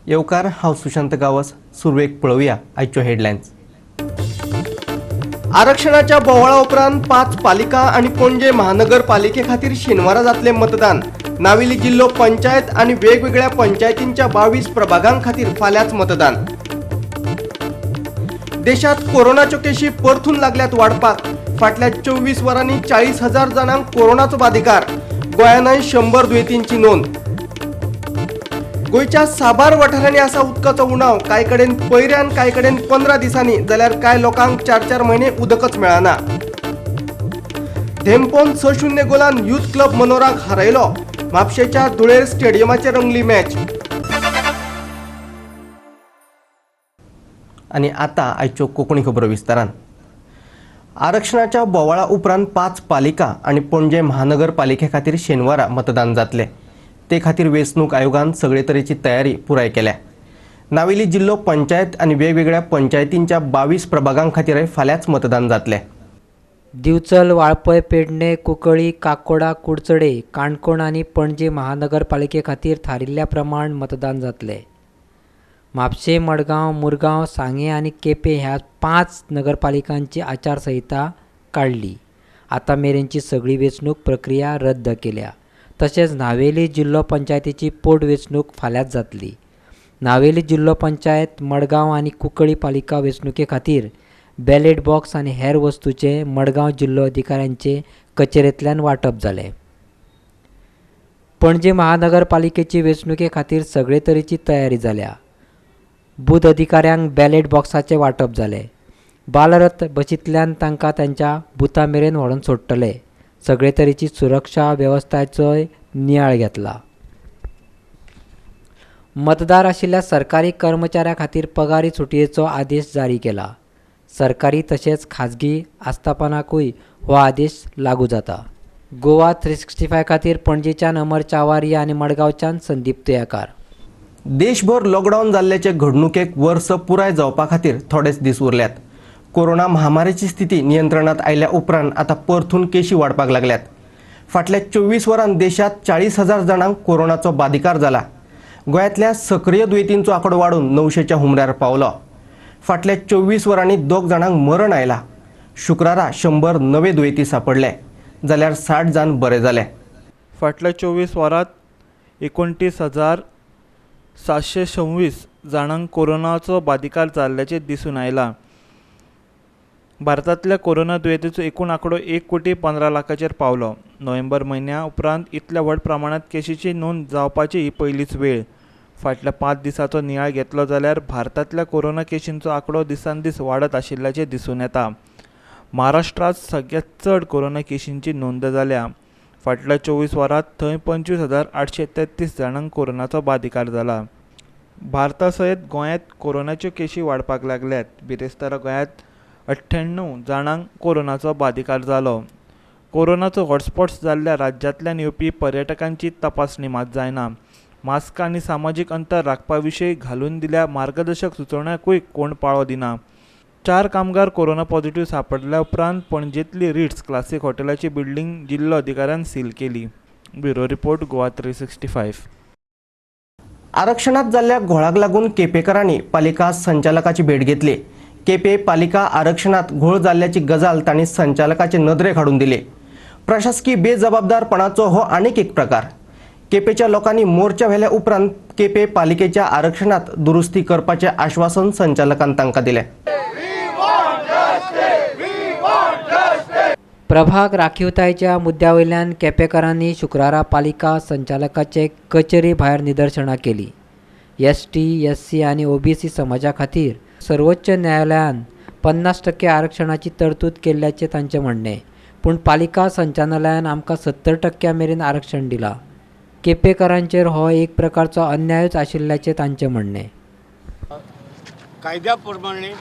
येवकार हांव सुशांत गावस. सुरवेक पळोवया आयच्यो हेडलायन्स. आरक्षणाच्या बोवाळा उपरांत 5 पालिका आणि पणजे महानगरपालिके खातीर शेनवारा जातले मतदान. नावेली जिल्लो पंचायत आणि वेगवेगळ्या पंचायतींच्या 22 प्रभागां खातीर फाल्यांच मतदान. देशात कोरोनाच्यो केशी परतून लागल्यात वाडपाक. फाटल्या 24 वरांनी 40,000 जाणांक कोरोनाचो बादिकार. गोंयानय 100 दुयेंतींची नोंद. गोयच्या साबार वाठारांनी आसा उदकाचो उणाव. कांय कडेन पयऱ्यान, कांय कडेन 15 दिसांनी, जाल्यार कांय लोकांक 4-4 म्हयने उदकच मेळना. धेंपोन 6-0 गोलान युथ क्लब मनोराक हारयलो. म्हापशेच्या धुळेर स्टेडियमाचेर रंगली मॅच. आणि आता आयच्यो कोंकणी खबरो विस्तारान. आरक्षणाच्या बोवाळा उपरांत 5 पालिका आणि पणजे महानगरपालिके खातीर शेनवारा मतदान जातले. ते खातीर वेंचणूक आयोगान सगळे तरेची तयारी पुराय केल्या. नावेली जिल्लो पंचायत आणि वेगवेगळ्या पंचायतींच्या 22 प्रभागां खातीर फाल्यांच मतदान जातले. दिवचल, वाळपय, पेडणे, कुंकळी, काकोडा, कुडचडे, काणकोण आणि पणजी महानगरपालिके खातीर थारिल्ल्या प्रमाण मतदान जातले. म्हापशें, मडगांव, मुरगांव, सांगे आणि केपें ह्या 5 नगरपालिकांची आचारसंहिता काडली. आता मेरेनची सगळी वेंचणूक प्रक्रिया रद्द केल्या. तशेंच नावेली जिल्लो पंचायतीची पोटवेंचणूक फाल्यांच जातली. नावेली जिल्लो पंचायत, मडगांव आणि कुंकळी पालिका वेंचणुके खातीर बॅलेट बॉक्स आणि हेर वस्तूंचे मडगांव जिल्लो अधिकाऱ्यांचे कचेरेंतल्यान वांटप जालें. पणजे महानगरपालिकेची वेंचणुके खातीर सगळे तरेची तयारी जाल्या. बूथ अधिकाऱ्यांक बॅलेट बॉक्साचें वांटप जालें. बालरथ बसींतल्यान तांकां तांच्या बुथा मेरेन व्हरून सोडटले. सगळे तरेची सुरक्षा वेवस्थाचोय नियाळ घेतला. मतदार आशिल्ल्या सरकारी कर्मचाऱ्यां खातीर पगारी सुटयेचो आदेश जारी केला. सरकारी तशेंच खाजगी आस्थापनांकूय हो आदेश लागू जाता. गोवा 365 खातीर पणजेच्यान अमर चावारी आनी मडगांवच्यान संदीप तुयेकार. देशभर लॉकडावन जाल्ल्याचे घडणुकेक वर्स पुराय जावपा खातीर थोडेच दीस उरल्यात. कोरोना महामारीची स्थिती नियंत्रणात आयल्या उपरांत आता परतून केशी वाडपाक लागल्यात. फाटल्या 24 वरांत देशात 40,000 जाणांक कोरोनाचो बादिकार जाला. गोंयांतल्या सक्रिय दुयेंतींचो आंकडो वाडून 900च्या हुमऱ्यार पावलो. फाटल्या 24 वरांनी 2 जाणांक मरण आयला. शुक्रारा 100 नवे दुयेंती सापडले, जाल्यार 60 जाण बरे जाले. फाटल्या 24 वरांत 29,726 जाणांक कोरोनाचो बादिकार जाल्ल्याचे दिसून आयला. भारतांतल्या कोरोना दुयेंतीचो एकूण आंकडो 1,15,00,000चेर पावलो. नोव्हेंबर म्हयन्या उपरांत इतल्या व्हड प्रमाणांत केशीची नोंद जावपाची ही पयलीच वेळ. फाटल्या 5 दिसांचो नियाळ घेतलो जाल्यार भारतांतल्या कोरोना केशींचो आंकडो दिसान दीस वाडत आशिल्ल्याचें दिसून येता. महाराष्ट्रांत सगळ्यांत चड कोरोना केशींची नोंद जाल्या. फाटल्या 24 वरांत थंय 25,833 जाणांक कोरोनाचो बादिकार जाला. भारता सयत गोंयांत कोरोनाच्यो केशी वाडपाक लागल्यात. बिरेस्तारा गोंयांत 98 जाणांक कोरोनाचो बादिकार जालो. कोरोनाचो हॉटस्पॉट्स जाल्ल्या राज्यांतल्यान येवपी पर्यटकांची तपासणी मात जायना. मास्क आनी सामाजीक अंतर राखपा विशीं घालून दिल्या मार्गदर्शक सुचोवण्यांकूय कोण पाळो दिना. 4 कामगार कोरोना पॉझिटिव्ह सापडल्या उपरांत पणजेंतली रिट्स क्लासीक हॉटेलाची बिल्डींग जिल्लो अधिकाऱ्यान सील केली. Bureau report Goa 365. आरक्षणात जाल्ल्या घोळाक लागून केपेकारांनी पालिका संचालकाची भेट घेतली. केपे पालिका आरक्षणात घोळ जाल्ल्याची गजाल तांणी संचालकाचे नदरेक हाडून दिली. प्रशासकीय बेजबाबदारपणाचो हो आनीक एक प्रकार. केपेच्या लोकांनी मोर्चा व्हेल्या उपरांत केपे पालिकेच्या आरक्षणात दुरुस्ती करपाचें आश्वासन संचालकान तांकां दिलें. प्रभाग राखीवतायेच्या मुद्द्यावयल्यान केपेकारांनी शुक्रारा पालिका संचालकाचे कचेरी भायर निदर्शनां केली. ST, SC आनी OBC समाजा खातीर सर्वोच्च न्यायालयान 50% आरक्षणाची तरतूद केल्ल्याचें तांचें म्हणणें. पूण पालिका संचालनालयान आमकां 70% मेरेन आरक्षण दिलां. केपेकारांचेर हो एक प्रकारचो अन्यायच आशिल्ल्याचें तांचें म्हणणें. कायद्या प्रमाणे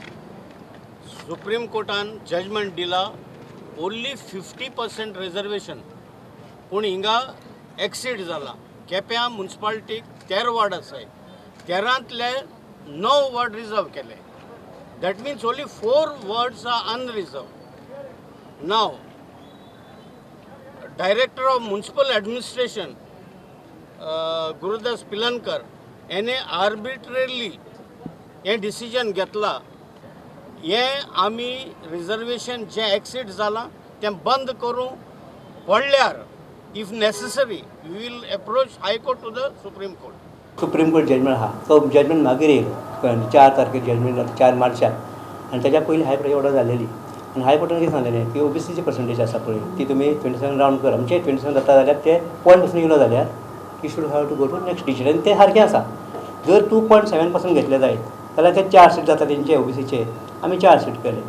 सुप्रीम कोर्टान जजमेंट दिला ओन्ली 50% रिजर्वेशन. पूण हिंगा एक्सीड जाला. केप्यां म्युनिसिपालिटीक 13 वार्ड आसाय. 13तले 9 वार्ड रिजर्व केले. That means only 4 wards are unreserve. नाव director of municipal administration Gurudas Pilankar हेणे आर्बिट्ररली हे डिसिजन घेतला. हे आमी रिजर्वेशन जे एक्सीड जालां तें बंद करूं पडल्यार if necessary we will approach high court to the supreme court. Supreme court judgement आहा तो जजमेंट मागीर येईल 4 तारखेर जजमेंट 4 मार्चाक आनी ताच्या पयलीं हायकोर्टाची ऑर्डर जाल्लेली आनी हायकोर्टान कितें सांगलेलें की ओबीसीची पर्संटेज आसा पळय ती तुमी 27 रावंड करा म्हणजे 27 जाता जाल्यार ते पॉयंट येयलो जाल्यार you should have to go to next decision आनी ते सारकें आसा. जर 2.7% घेतले जायत जाल्यार ते 4 सीट जाता तेंचे ओबीसीचे आमी 4 सीट केले.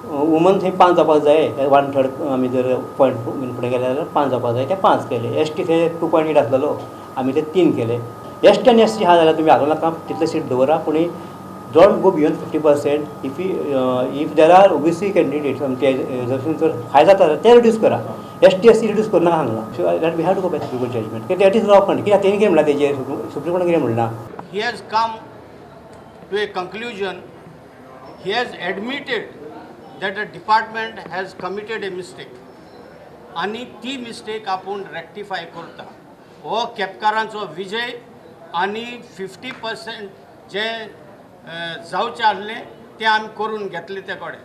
वुमन थंय 5 जावपाक जाय 1/3 आमी जर पॉयंट फुडें गेले जाल्यार 5 जावपाक जाय ते 5 केले. एसटी थंय 2.8 आसलेलो आमी ते 3 केले. एसटी आनी एसटी आहा जाल्यार तुमी हाडूं नाका तितले सीट दवरा पूण don't go beyond 50%. If there are OBC candidates आमचे रिजर्वेशन जर हाय जाता जाल्यार ते रिड्यूस करा. एसटी एससी रिड्यूस करना हांगा. So that we have to go back to supreme court judgement that is law fund कित्याक तेणी कितें म्हणलां तेजेर सुप्रीम कोर्टान कितें म्हणलां. He has come to a conclusion. He has admitted that the department has committed a mistake. आणि ती mistake आपूण रेक्टिफाय करता. हो केपकारांचो विजय आनी 50% जे जावचें आसलें तें आमी करून घेतले ते कडेन.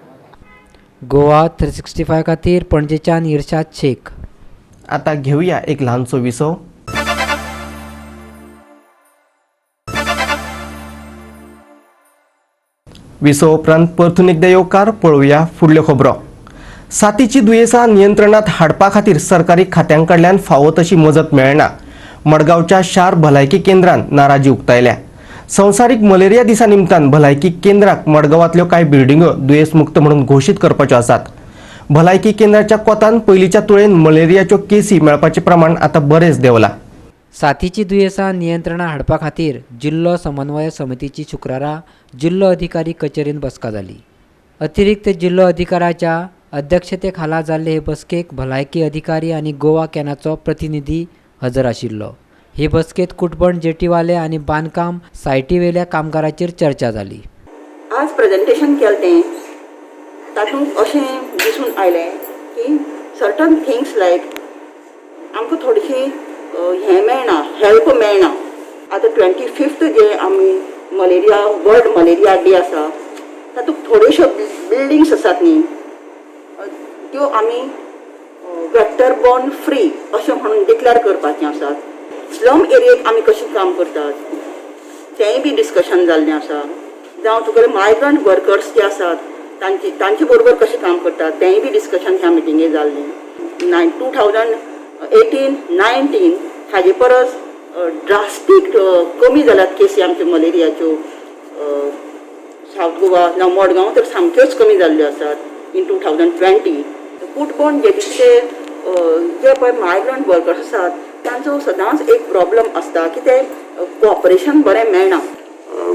गोवा 365 खातीर पणजेच्यान इर्शाद शेख. आता घेऊया एक लहानसो विसव. विसव उपरांत परतून एकदा येवकार पळोवया फुडल्यो खबरो. साथीची दुयेंसां नियंत्रणात हाडपा खातीर सरकारी खात्यां कडल्यान फावो तशी मजत मेळना. मडगांवच्या शार भलायकी केंद्रान नाराजी उक्तायल्या. संवसारीक मलेरिया दिसा निमतान भलायकी केंद्राक मडगांवांतल्यो कांय बिल्डिंगो दुयेंस मुक्त म्हणून घोशीत करपाच्यो आसात. भलायकी केंद्राच्या कोतान पयलींच्या तुळेन मलेरियाच्यो केसी मेळपाचें प्रमाण आतां बरेंच देंवलां. साथीची दुयेंसां नियंत्रणात हाडपा खातीर जिल्लो समन्वय समितीची शुक्रारा जिल्लो अधिकारी कचेरीन बसका जाली. अतिरिक्त जिल्लो अधिकाऱ्याच्या अध्यक्षते खाला जाल्ले हे बसकेक भलायकी अधिकारी आनी गोवा कॅनाचो प्रतिनिधी हजर आशिल्लो. हे बसकेत कुटबण जेटीवाले आनी बांदकाम सायटी वेल्या कामगारांचेर चर्चा जाली. आज प्रेजेंटेशन केलें तें तातूंत अशें दिसून आयलें की सर्टन थिंग्स लायक आमकां थोडीशी हें मेळना हेल्प मेळना. आतां 25th जे आमी मलेरिया वर्ल्ड मलेरिया डे आसा तातूंत थोड्योश्यो बिल्डिंग्स आसात न्ही त्यो आमी वेक्टर बॉर्न फ्री अशें म्हणून डिक्लेअर करपाचें आसात. स्लम एरियेक आमी कशें काम करतात तेंय बी डिस्कशन जाल्लें आसा. जावं तुगेले मायग्रंट वर्कर्स जे आसात तांचे बरोबर कशें काम करतात तेंय बी डिस्कशन ह्या मिटिंगेक जाल्लें. 2018-19 हाजे परस ड्रास्टीक कमी जाल्यात केसी आमच्यो मलेरियाच्यो. सावथ गोवा जावं मडगांव तर सामक्योच कमी जाल्ल्यो आसात इन 2020. कुटबण जेटीचे जे पळय मायग्रंट वर्कर्स आसात तांचो सदांच एक प्रॉब्लम आसता की ते कोऑपरेशन बरें मेळना.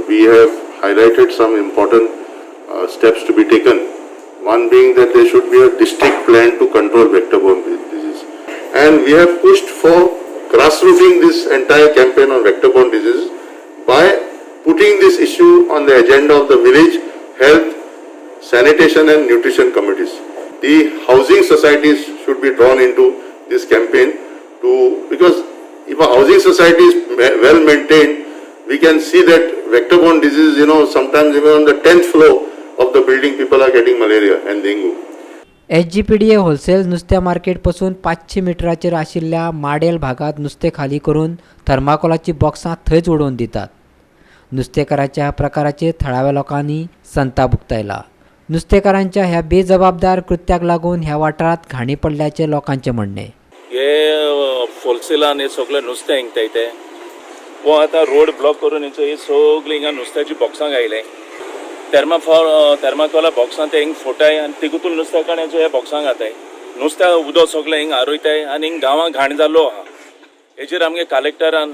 We have highlighted some important steps to be taken. One being that there should be a district plan to control vector-borne disease. And we have pushed for grassrooting this entire campaign on vector-borne disease by putting this issue on the agenda of the village health, sanitation and nutrition committees. The housing societies should be drawn into this campaign because if a housing society is well maintained, we can see that vector-borne disease, sometimes even on the 10th floor of the building people are getting malaria and dengue. SGPDA wholesale नुस्त्या market पासून 500 मिटराचेर आशिल्ल्या model भागात नुस्तें खाली करून थर्माकोलाची बॉक्सां थंयच उडोवन दितात. नुस्तेकाराच्या ह्या प्रकाराचेर थळाव्या लोकांनी संताप उक्तायला. नुस्तेकारांच्या ह्या बेजबाबदार कृत्याक लागून ह्या वाठारांत घाणी पडल्याचे लोकांचे म्हणणे. हे होलसेलान हे सगळे नुस्तें हिंगताय ते वो आतां रोड ब्लॉक करून ही सगळी हिंगा नुस्त्याची बॉक्सां घायले. थर्माकोला बॉक्सां ते हिंग फोटाय आनी तिगूतून नुस्तेकाण्याचे हे बॉक्सां घाताय. नुस्त्या उदक सगळें हिंग आरोयताय आनी हिंग गांवां घाण जाल्लो आहा. हेजेर आमगे कलेक्टरान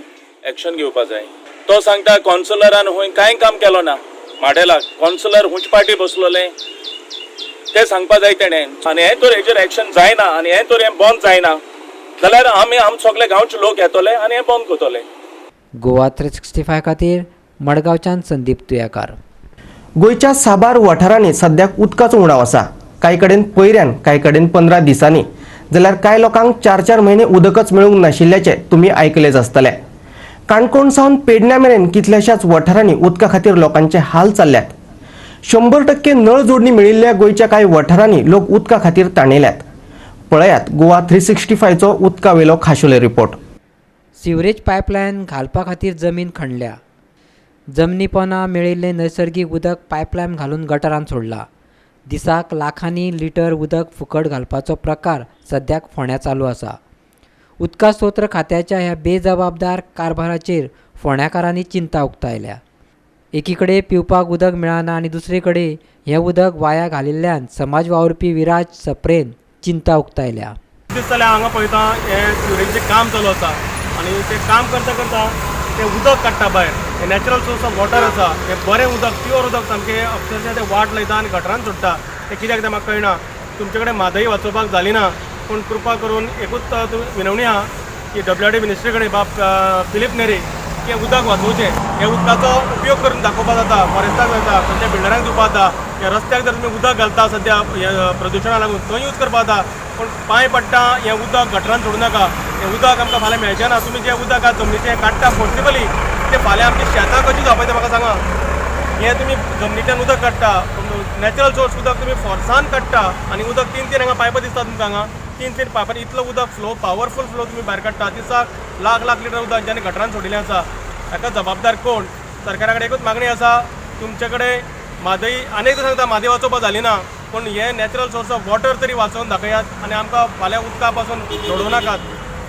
एक्शन घेवपा जाय. तो सांगता कॉन्सलरान हूंय कांय काम केलो ना. माडेलाक कॉन्सलर हुंच पार्टी बसलोले ते सांगपा जाय तेणें. आनी हें तर हेजेर एक्शन जायना आनी हें तर हें बंद जायना जाल्यार आमी सगळे गांवचे लोक येतले आनी हें बंद करतले. गोवा 365 खातीर मडगांवच्यान संदीप तुयेकार. गोंयच्या साबार वाठारांनी सद्याक उदकाचो उणाव आसा. कांय कडेन पयऱ्यान कांय कडेन 15 दिसांनी जाल्यार कांय लोकांक 4-4 म्हयने उदकच मेळूंक नाशिल्ल्याचें तुमी आयकलेच आसतलें. काणकोण सावन पेडण्यां मेरेन कितल्याशाच वाठारांनी उदका खातीर लोकांचे हाल चालल्यात. 100% नळ जोडणी मेळिल्ल्या गोंयच्या कांय वाठारांनी लोक उदका खातीर ताणिल्ल्यात. पळयात गोवा 365 चो उदका वेलो खाशेलो रिपोर्ट. सिवरेज पायपलायन घालपा खातीर जमीन खणल्या. जमनी पोंदा मेळिल्लें नैसर्गीक उदक पायपलायन घालून गटारांत सोडला. दिसाक लाखांनी लिटर उदक फुकट घालपाचो प्रकार सद्याक फोंड्या चालू आसा. उदका स्तोत्र खात्याच्या ह्या बेजबाबदार कारभाराचेर फोंड्याकारांनी चिंता उक्तायल्या. एकीकडे पिवपाक उदक मेळना आनी दुसरे कडेन हें उदक वाया घालिल्ल्यान समाज वावुरपी विराज सप्रेन चिंता उक्तायल्या. दीस जाल्यार हांगा पळयता हें सिवरेजीचें काम चालू आसा आनी तें काम करता करता तें उदक काडटा भायर. हें नॅचरल सोर्स ऑफ वॉटर आसा. हें बरें उदक प्युअर उदक सामकें अक्षरशा तें वाट लायता आनी गटरांत सोडटा. तें कित्याक तें म्हाका कळना. तुमचे कडेन म्हादई वाचोवपाक जाली ना पूण कृपा करून एकूच विनवणी आहा की WRD मिनिस्ट्री कडेन बाब फिलीप नेरी की उदक वाचोवचें. हे उदकाचो उपयोग करून दाखोवपा जाता, फॉरेस्टाक जाता, खंयच्या बिल्डरांक दिवपा जाता. ह्या रस्त्याक जर तुमी उदक घालता सद्या प्रदुशणाक लागून थंय यूज करपा जाता. पूण पांय पडटा हें उदक गटरांत सोडूं नाका. हें उदक आमकां फाल्यां मेळचें ना. तुमी जें उदक आज जमनीचें काडटा फोर्सिबली तें फाल्यां आमची शेतां कशीं जावपाय तें म्हाका सांगा. हें तुमी जमनीच्यान उदक काडटा, नॅचरल सोर्स उदक तुमी फोर्सान काडटा आनी उदक 3 हांगा पायपां दिसता तुमकां हांगा 3 पायपांनी इतलो उदक फ्लो पावरफूल फ्लो तुमी भायर काडटा. दिसाक लाख लाख लिटर उदक जेन्ना गटरांत सोडिल्लें आसा. हाका जबाबदार कोण? सरकारा कडेन एकूच मागणी आसा, तुमचे कडेन म्हादई अनेकदां सांगता म्हादई वाचोवपाक जाली ना पूण हें नॅचरल सोर्स ऑफ वॉटर तरी वाचोवन दाखयात आनी आमकां फाल्यां उदका पासून सोडूं नाकात.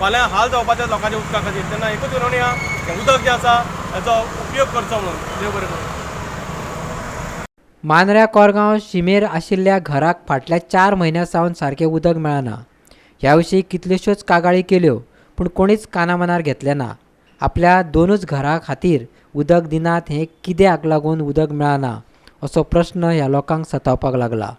फाल्यां हाल जावपाचे लोकांच्या उदका खातीर. तेन्ना एकूच विनवणी आहा, हें उदक जें आसा हेचो उपयोग करचो म्हणून. देव बरें करूं. मांद्र्या कोरगांव शिमेर आशिल्ल्या घराक फाटल्या 4 म्हयन्यां सावन सारकें उदक मेळना. ह्या विशीं कितल्योश्योच कागाळी केल्यो पूण कोणीच कानामनार घेतलें ना. आपल्या 2च घरां खातीर उदक दिनात हें कित्याक लागून उदक मेळना असो प्रश्न ह्या लोकांक सतावपाक लागला.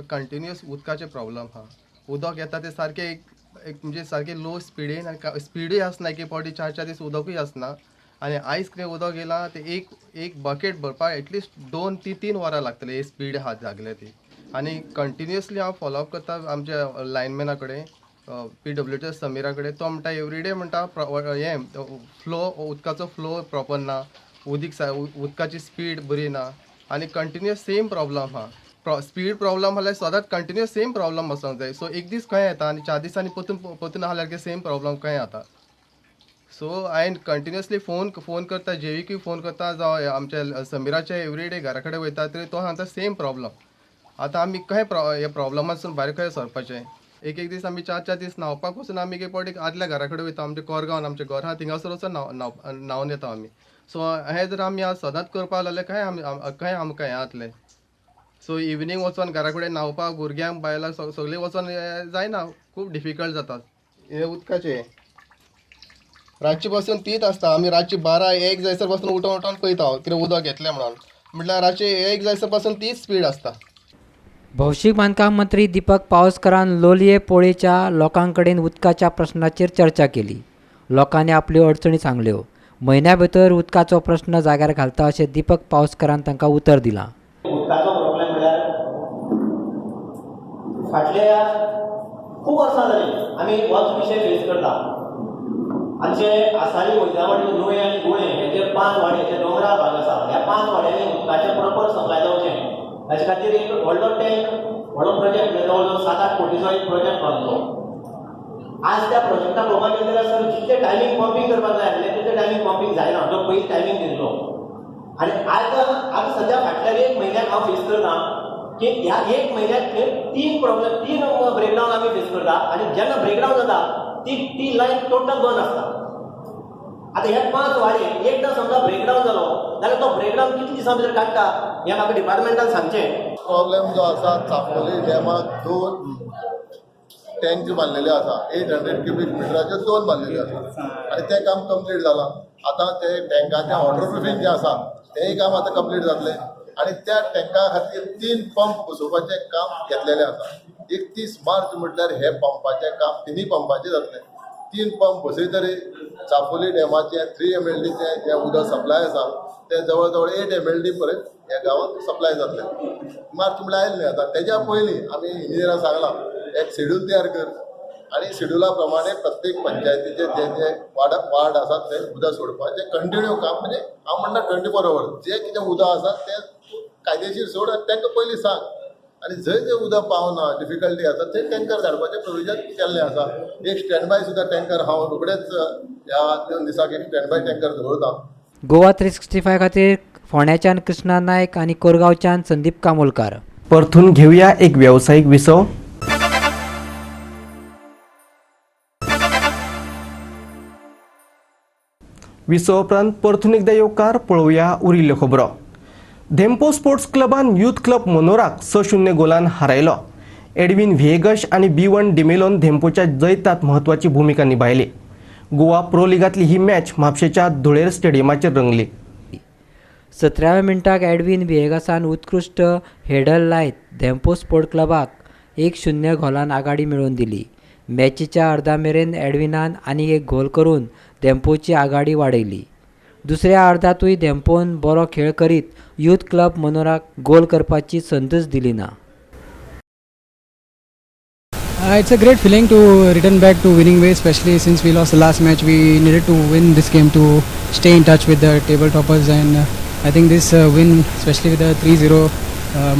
कंटिन्युअस उदकाचे प्रॉब्लेम आहा. उदक येता ते सारकें एक म्हणजे सारकें लो स्पिडीन आनी स्पिडूय आसना. एक फावटी 4 दीस उदकूय आसना आनी आयज कितें उदक येयलां ते एक बकेट भरपाक एटलिस्ट 2 ते 3 वरां लागतले. हे स्पीड आहा जागले ती आनी कंटिन्युअसली हांव फॉलोअप करता आमच्या लायनमॅना कडेन PWD समिरा कडेन. तो म्हणटा एवरीडे म्हणटा हें फ्लो उदकाचो फ्लो प्रॉपर ना, उदकाची स्पीड बरी ना आनी कंटिन्युअस सेम प्रॉब्लम आहा. स्पीड प्रॉब्लम जाल्यार सदांच कंटिन्युअस सेम प्रॉब्लम आसूंक जाय. सो एक दीस खंय येता आनी 4 दिसांनी परतून आल्यार सेम प्रॉब्लम खंय जाता. सो हांवें कंटिन्युअसली फोन करता, JVQ फोन करता जावं आमच्या समिराचे एवरीडे घरा कडेन वयता तरी तो सांगता सेम प्रॉब्लम. आतां आमी खंय हे प्रॉब्लमासून भायर खंय सरपाचें. एक दीस आमी 4 दीस न्हांवपाक वचून आमी एक फावटी आदल्या घरा कडेन वयता. आमच्या कोरगांवान आमचें घर आहा थिंगासर वचून न्हांवन येता आमी. सो हें जर आमी आज सदांच करपाक लागले खंय आमकां हें जातलें. सो इवनिंग वचोन घरा कडेन न्हांवपाक भुरग्यांक बायलांक सगळीं वचोन जायना, खूब डिफिकल्ट जाता. हे उदकाचें रातची पासून तीच आसता. आमी रातची 12-1 जायसर पासून उठोन पळयता कितें उदक येतलें म्हणून. म्हटल्यार रातची 1 जायसर पासून तीच स्पीड आसता. भौशीक बांदकाम मंत्री दीपक पावसकारान लोलये पोळेच्या लोकां कडेन उदकाच्या प्रश्नाचेर चर्चा केली. लोकांनी आपल्यो अडचणी सांगल्यो. म्हयन्या भितर उदकाचो प्रश्न जाग्यार घालता अशें दीपक पावसकारान तांकां उतर दिलां. उदकाचो प्रॉब्लेम म्हळ्यार फाटल्या खूब वर्सां जालीं आमी होच विशय फेस करता. आमचे आसाळी वैजावडी नुये आनी गुळे हे जे 5 वाड्याचे दोंगरा भाग आसा ह्या 5 वाड्यांनी उदकाचें प्रॉपर सप्लाय जावचें हाचे खातीर एक व्हडलो प्रोजेक्ट जवळ 7-8 कोटीचो एक प्रोजेक्ट बांदलो. आज त्या प्रोजेक्टाक पळोवपाक गेले जाल्यार सर जितले टायमींग पंपींग करपाक जाय आसलें तितले टायमींग पंपींग जायना. जो पयलीं टायमींग दिल्लो आनी आज सद्या फाटल्या 1 म्हयन्याक हांव फेस करता की ह्या 1 म्हयन्याक 3 ब्रेकडावन आमी फेस करता आनी जेन्ना ब्रेकडावन जाता ती लायन टोटल बंद आसता. आतां हे 5 वाडे एकदां समजा ब्रेकडावन जालो जाल्यार तो ब्रेकडावन कितले दिसां भितर काडटा हें म्हाका डिपार्टमेंटान सांगचें. प्रॉब्लेम जो आसा चापोली डॅमाक 2 टँक बांदलेले आसा. 800 क्युबिक मिटराचे 2 बांदलेले आसा आनी तें काम कंप्लीट जालां. आतां ते टँकाचें वॉटरप्रुफींग जें आसा तेंय काम आतां कंप्लीट जातलें आनी त्या टँका खातीर 3 पंप बसोवपाचें काम घेतलेलें आसा. 31 मार्च म्हटल्यार हे पंपाचें काम 3 पंपाचें जातलें. 3 पंप बसयतरी चापोली डॅमाचें 3 MLDचें जें उदक सप्लाय आसा तें जवळ जवळ 8 MLD पर्यंत ह्या गांवांत सप्लाय जातलें. मार्च म्हळ्यार आयलें न्ही आतां. तेज्या पयलीं आमी इंजिनियरांक सांगलां एक शेड्यूल तयार कर आणि शेड्युला प्रमाणे प्रत्येक पंचायतीचे जे जे वार्ड आसात ते उदक सोडपाचें कंटिन्यू काम, म्हणजे हांव म्हणटा 24 hours जे कितें उदक आसा तें कायदेशीर सोड आनी तांकां पयलीं सांग. आनी जंय उदक पावना, डिफिकल्टी आसा थंय टँकर धाडपाचें प्रोविजन केल्लें आसा. एक स्टँड बाय सुद्दां टँकर हांव रोखडेच ह्या 2 दिसाक एक स्टँड बाय टँकर दवरता. गोवा 365 खातीर फोंड्याच्यान कृष्णा नायक आनी कोरगांवच्यान संदीप कामोलकार. परतून घेऊया एक व्यावसायिक विसव. विसव उपरांत परतून एकदा येवकार पळोवया उरिल्ल्यो खबरो. धेंपो स्पोर्ट्स क्लबान यूथ क्लब मनोराक 6-0 गोलान हारयलो. एडविन व्हिएगस आनी B1 डिमेलोन धेंपोच्या जैतांत म्हत्वाची भूमिका निभायली. गोवा प्रो लिगांतली ही मॅच म्हापशेच्या धुळेर स्टेडियमाचेर रंगली. 17व्या मिनटाक एडविन व्हिएगसान उत्कृश्ट हेडर लायत धेंपो स्पोर्ट क्लबाक 1-0 गोलान आघाडी मेळोवन दिली. मॅचीच्या अर्दा मेरेन एडविनान आनीक एक गोल करून धेंपोची आघाडी वाडयली. दुसऱ्या अर्दातूय धेंपोन बरो खेळ करीत यूथ क्लब मनोराक गोल करपाची संदच दिली ना. It's a great feeling to return back to winning ways, especially since we lost the last match. We needed to win this game to stay in touch with the table toppers, and I think this win, especially with a 3-0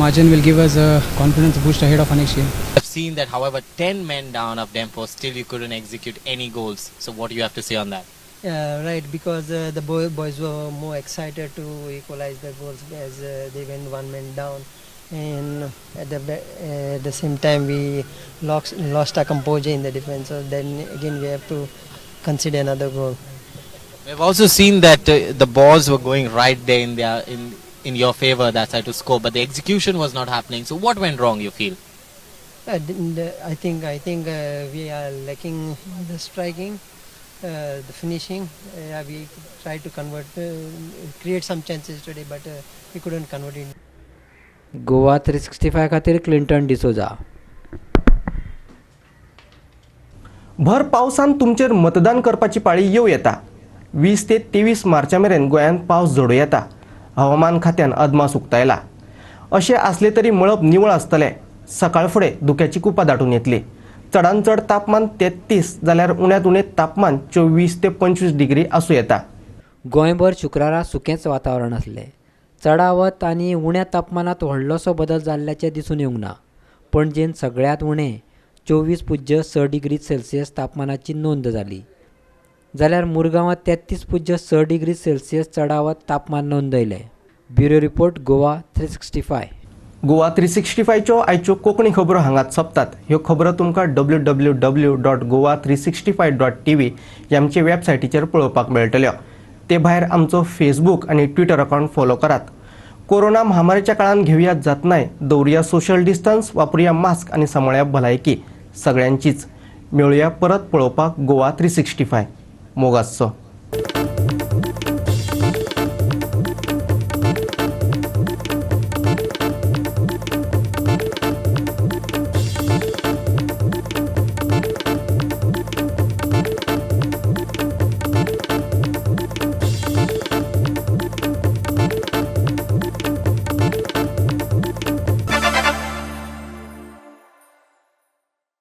margin, will give us a confidence boost ahead of our next game. I've seen that, however, 10 men down of Dempo, still you couldn't execute any goals. So what do you have to say on that? Right, because the boys were more excited to equalize the goals as they went one man down. And at the same time we lost our composure in the defense, so then again we have to consider another goal. We've also seen that the balls were going right there in your favor, that side to score, but the execution was not happening. So what went wrong, you feel? I think we are lacking the striking, the finishing. We tried to create some chances today, but we couldn't convert it. Goa 365 खातीर Clinton D'Souza. भर पावसान तुमचेर मतदान करपाची पाळी येव येता. 20 ते 23 मार्चा मेरेन गोंयांत पावस झडू येता. हवामान खात्यान अदमास उक्तायला. अशें आसले तरी मळब निवळ आसतलें. सकाळ फुडें दुख्याची कुपां दाटून येतली. चडांत चड तापमान 33 जाल्यार उण्यांत उणें तापमान 24 ते 25 डिग्री आसूं येता. गोंयभर शुक्रारा सुकेंच वातावरण आसलें. चडावत आनी उण्या तापमानात व्हडलोसो बदल जाल्ल्याचें दिसून येवंक ना. पणजेन सगळ्यांत उणें 24.6 डिग्री सेल्सियस तापमानाची नोंद जाली. जाल्यार मुरगांवात 33.6 डिग्री सेल्सियस चडावत तापमान नोंदयलें. Bureau report Goa 365. गोवा 365च्यो आयच्यो कोंकणी खबरो हांगाच सोंपतात. ह्यो खबरो तुमकां www.goa365.tv ह्या आमचे वेबसायटीचेर पळोवपाक मेळटल्यो. ते भायर आमचो फेसबूक आनी ट्विटर अकावंट फॉलो करात. कोरोना महामारीच्या काळान घेवया जतनाय, दवरुया सोशल डिस्टन्स, वापरुया मास्क आनी सांबाळया भलायकी सगळ्यांचीच. मेळुया परत पळोवपाक गोवा 365. मोगाचो.